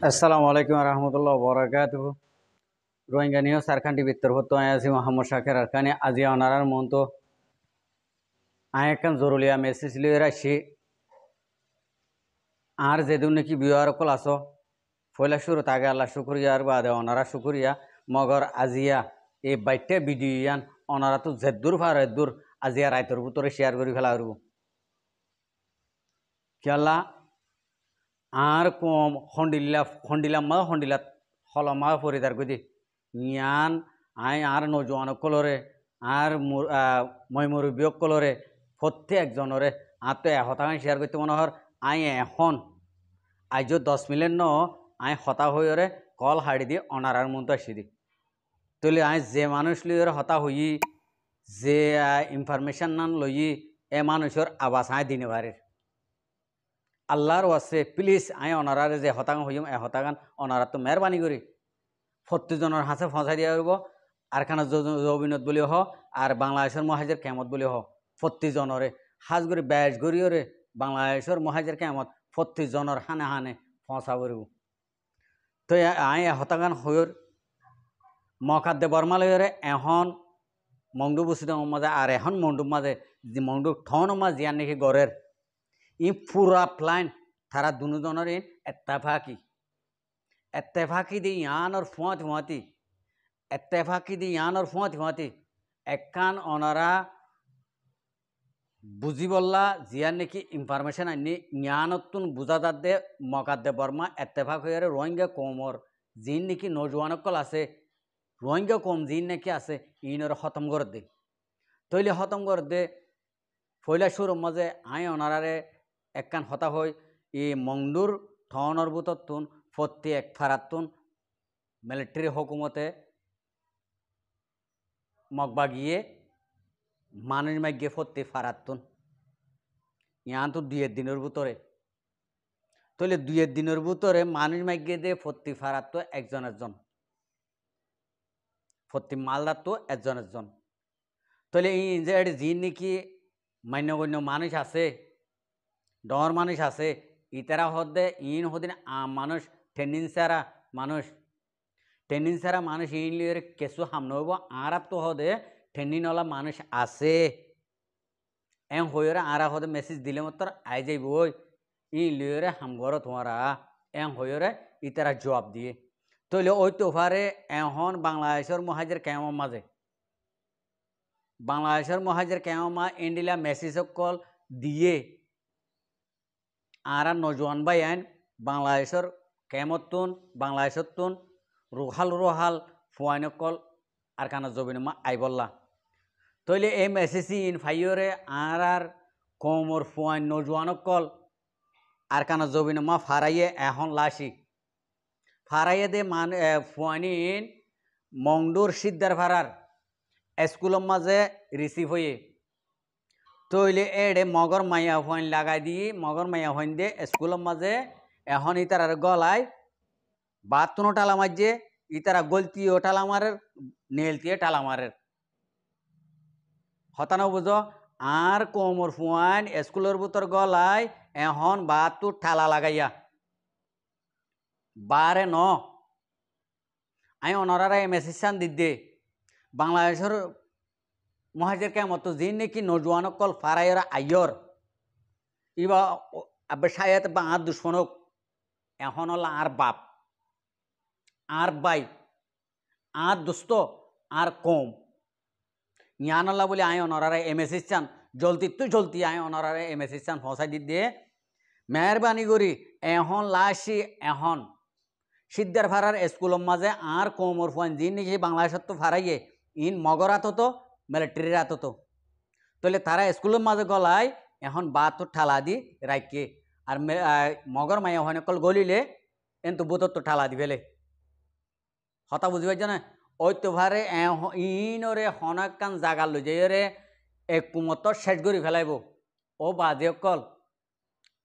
আসসালামু আলাইকুম রহমতুল্লাহ বরাকাতুহু রোহিঙ্গা নিয়ে সারখান্ডি বিত্তর হতো আছি মোহাম্মদ শাকের আরখানি আজি অনারার মন্ত একখান জরুলিয়া মেসেজ লিয়ে রাখছি আর যেদিন নাকি বিহার কল আসো ফয়লা শুরু তাকে আল্লাহ শুক্রিয়ার বাদে অনারা শুক্রিয়া মগর আজিয়া এই বাইটে ভিডিওয়ান অনারা তো জেদ্দুর ফার এদ্দুর আজিয়া রাইতর ভিতরে শেয়ার করে ফেলা করব কেলা আর কম হন্ডিলা হলমা ফরিদার গদি ইয়ান আর নজওয়ান কলরে আর মই মুরব্বী কলরে প্রত্যেকজনরে আর তো হতাশান শেয়ার করতে মনে হর এখন আইজ 10 মিনিট হতা হইরে কল হাড়ি দি অনারার মতো আসি দি তুলি যে মানুষ লিয়ে হতা হই যে ইনফরমেশন নান লই এ মানুষের আবাস দিনে বাড়ির আল্লাহর ওয়াসে প্লিজ অনারারে যে হতাগান হইম এ হতাগান অনারা তো মেহরবানি করি প্রত্যেকজনের হাতে ফসাই দিয়া হইব আর খানা জবিনত বলি হ আর বাংলাদেশের মহাজের কেমত বলি হ প্রত্যেকজনরে হাজ করে ব্যাস করিওরে বাংলাদেশের মহাজের কেমত প্রত্যেকজনের হানে হানে ফসা করিব তো হতাগান হইর মকাদ্দে বর্মালয়রে এখন মংডু বসিদ মাঝে আর এখন মন্ডুর মাঝে মংডু ঠন মাঝ জিয়ান নাকি গড়ের ই পুরা প্লান তারা দুজনের এত্তেফাকি দি ইয়ানোর ফুঁয়াতি একখান অনারা বুঝি বললা জিয়ার নাকি ইনফরমেশন আনি জ্ঞানতুন বুঝা দে মকাদ্দে বর্মা এত্তেফাক হয়ে রোহিঙ্গা কমর জিন নাকি নজওয়ানকল আছে রোহিঙ্গা কম জিন নাকি আছে ইনর খতম করে দে তৈলে খতম করে দে ফয়লা সুর মাঝে অনারারে একখান হতা হই ই মংডুর ঠনের বুততুন প্রত্যেক ফারাতুন মিলিটারি হুকুমতে মগবা গিয়ে মানুষ মাইগে প্রত্যেক ফারাতুন ইয়ান তো 2 দিনের ভিতরে তাহলে 2 দিনের ভিতরে মানুষ মাইগে দে প্রত্যেক ফারাত একজন প্রত্যেক মালদার তো একজন তাহলে এই যে জিন নাকি মান্যগণ্য মানুষ আছে ডর মানুষ আছে ইতারা হদে ইন হদিন মানুষ ট্রেনিং সারা মানুষ ইন লিয়ে কেসু হামন হইব আর তো হদে ট্রেনিংওয়ালা মানুষ আছে এম হইরে আর হদে মেসেজ দিলে মতো আই যাইব ওই ই লিয়ে হামগর তোমারা এম হইরে ইতারা জবাব দিয়ে তৈলে ওই তোফারে এখন বাংলাদেশের মহাজের কেমা ইন্ডিলা মেসেজ কল দিয়ে আর নজওয়ান ভাই আইন বাংলাদেশের বাংলাদেশতুন রোহাল ফুয়াইনকল আর কানা জবিনমা আইবল্লা তৈলে এই মেসেজি ইন ফাইয়রে আর কমর ফুয়াইন নজওয়ানকল আর কানা জবিনমা ফারাইয়ে এখন লাসি ফারাইয়ে দে ফুয়াইনি ইন মংডুর সিদ্ধার ফারার স্কুলের মাঝে রিসিভ হয়ে তৈলে এডে মগর মাইয়া হইন লাগাই দিয়ে মগর মাইয়া হইন দিয়ে স্কুলের মাঝে এখন ইতারার গলায় বাতুনো টালা মারছে ইতারা গলতিও টালা মারের নেলতিয়ে টালা মারের হতানো বুঝো আর কোমর ফুয়ান স্কুলের ভিতর গলায় এখন বাতু ঠালা লাগাইয়া বারে ন অনারা মেসেজান দিদে বাংলাদেশের মহাজের কেমত জিন নাকি নজওয়ানকল ফারাইয়ের আইয়র ইবা সায়াত বা আর দুশ্মনক এখন হল আর বাপ আর বাই আর দোস্ত আর কম ইয়ানল্লা বলে অনারা মেসেজ চান জলদি অনারা মেসেজ চান ফসাই দিয়ে মেহরবানি করি এখন লাসি এখন সিদ্ধার ফারার স্কুলের মাঝে আর কমর ফুয়ান জিন নাকি বাংলাদেশের তো ফারাইয়ে ইন মগর আতো মিলিটারির আতো তাহলে তারা স্কুলের মাঝে গলায় এখন বাত ঠালা দি রাখে আর মগর মাইয়া হনকল গলিলে কিন্তু বুতর তো ঠালা দি ফেলে হতা বুঝি পাইছ না ওই তো ভারে ইনরে হনকান জাগা লই যাইরে এক কুমত শেষ করে ফেলাইব ও বাদে অকল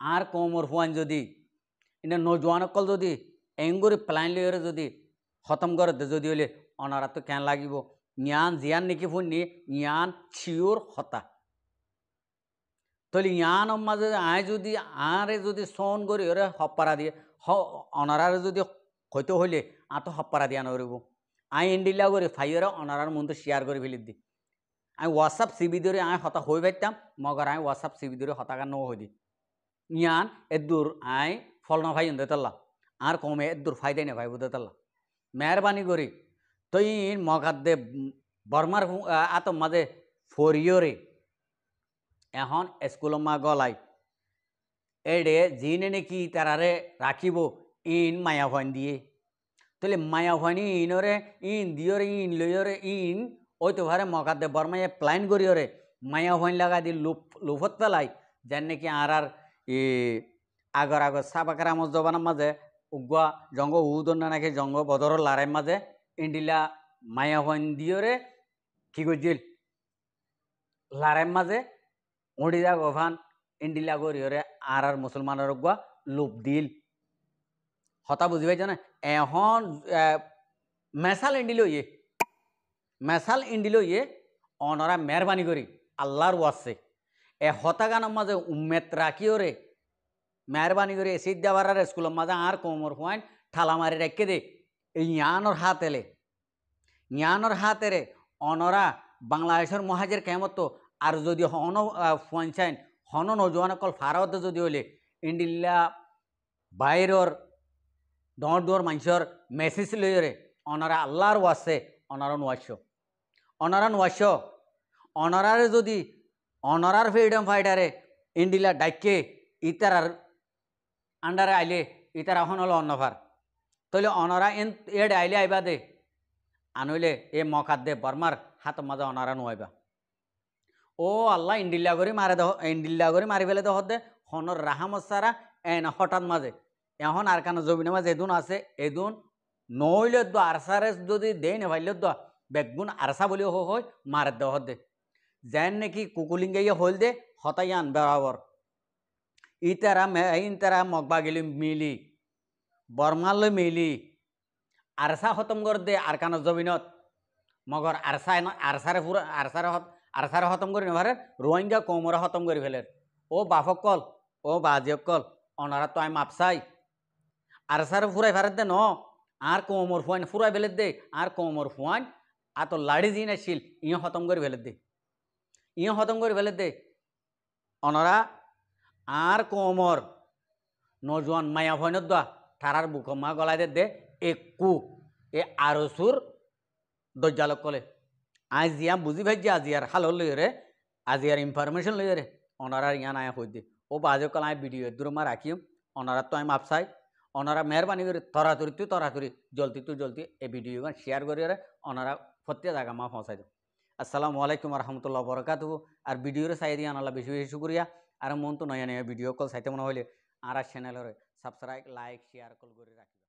আর কমর ফুয়ান যদি ইনে নজওয়ান অকল যদি এঙ্গুরি প্ল্যান লিয়ে যদি খতম করে দে যদি হলে অনারা তো কেন লাগিব জিয়ান নাকি ফুননি ইয়ান চিওর হতা তাহলে ইয়ানোর মাঝে আয় যদি আরে যদি সন করি ওরে হপ্পারা দিয়ে অনারারে যদি হইতে হইলে তো হপ্পারা দিয়া নরিব আই ইন্ডিলা করে ফাইরে অনারার মধ্যে শেয়ার করে ফেলি দি আমি হোয়াটসঅ্যাপ সিবি ধরে আমি হতা হয়ে পাইতাম মগর আমি হোয়াটসঅ্যাপ সিবি ধরে হতাকার নও হই দি ইয়ান এদুর আই ফল না ভাই দেতাল্লা আর কমে এদুর ফায়দাই না ভাই বুঝতেতাল্লা মেহরবানি করি তুই মগার দে বর্মার আত মাঝে ফরিয়রে এখন স্কুলের মা গলাই এডে জিনে নাকি তারারে রাখিব ইন মায়া ভন দিয়ে তাহলে মায়া ভনি ইনরে ইন দিয়রে ইন লইরে ইন ওই তো ভারে মগার দে বর্মায় প্ল্যান করিওরে মায়া ভন লাগা দি লুফত পেলাই যেন নাকি আর আগর আগর সাবাকার আমজ জবানের মাঝে উগুয়া জঙ্গ উদন না নাকি জঙ্গ বদর লারাইর মাঝে ইন্ডিলা মায়া ভন দিয়রে কি করছিল লারাইর মাঝে উড়িদা গভান ইন্ডিলা গরিয়রে আর মুসলমানের গুয়া লোভ দিল হতা বুঝি পাইছ না এখন মেসাল ইন্ডিল ইয়ে মেসাল ইন্ডিল ইয়ে অনরা মেহরবানি করি আল্লাহর ওয়াসে হতাগানের মাঝে উম্মেত রাখিওরে মেহরবানি করে এসিদ দেওয়ার স্কুলের মাঝে আর কোমর হুয়াইন ঠালা মারি রেখে দে এই ইয়ানোর হাত এলে ইয়ানোর হাত এরে অনরা বাংলাদেশের মহাজের কেমত আর যদি হন ফুয়াইন হন নজওয়ান কল ফারাওত যদি হলে ইন্ডিল্লা বাইরের দর দর মানুষের মেসেজ লইরে অনারা আল্লাহর ওয়াসে অনারা নোয়াশ অনারারে যদি অনারার ফ্রিডম ফাইটারে ইন্ডিলা ডাইকে ইতারার আন্ডারে আইলে ইতারা এখন হলো অন্যভার তাহলে অনারা এড আইলে আইবা দে আনইলে এ মকাত দে বর্মার হাত মাঝে অনারা নোয়াইবা ও আল্লাহ ইন্ডিল্লা করে মারে দেহ ইন্ডিল্লা করে মারি ফেলে দেহ দে হনর রাহামত সারা এন হঠাৎ মাঝে এখন আর কান জমিনের মাঝে এদুন আছে এদুন নইলে দো আরসারে যদি দেয় না ভাইলে দো বেগুন আরসা বলি হয় মারে দেহ দে যেন নাকি কুকুলিঙ্গাইয়া হল দে হতাইয়ান বরাবর ইতারা মগবা গেলি মিলি বর্মালৈ মিলি আরসা খতম কর দে আর কান জমিনত মগর আরসারে খতম করি নেভারে রোহিঙ্গা কৌমরা খতম করে ফেলে ও বাফক কল ও বাজিয়ক কল অনারা তো আমি মাপসাই আরসারে ফুরাই ফেরত দে ন আর কৌমর ফুয়াইন ফুরাই ফেলে দে আর কৌমর ফুয়াইন আর তো লাড়ি জিন আসছিল ইয়ে খতম করে ফেলে দে ইয়ে খতম করে ফেলে দে অনরা আর কৌমর নজওয়ান মায়া ফয়নত দা তারার বুকমা গলাই দে একু এ আরসুর দজ্জালক কলে আজ জিয়া বুঝি ভাই যে আজিয়ার হাল লইরে আজিয়ার ইনফরমেশন লইরে অনারার ইয়ান আয়া হই দে ও বাজে কল আমি ভিডিও দূরমা রাখিম অনারা তো আমি মাপসাই অনারা মেহরবানি করে তরাতরি জলদি এই ভিডিও শেয়ার করিয়ে অনারা প্রত্যেক জায়গা মা পৌঁছাই দেব আসসালামু আলাইকুম রহমতুল্লাহ বরকাতু আর ভিডিওরে চাই দিয়ে আনালা বেশি বেশি শুক্রিয়া আর মন তো নয়া নয়া ভিডিও কল চাইতে মনে হলে আর চ্যানেলের সাবস্ক্রাইব লাইক শেয়ার কল করে রাখি।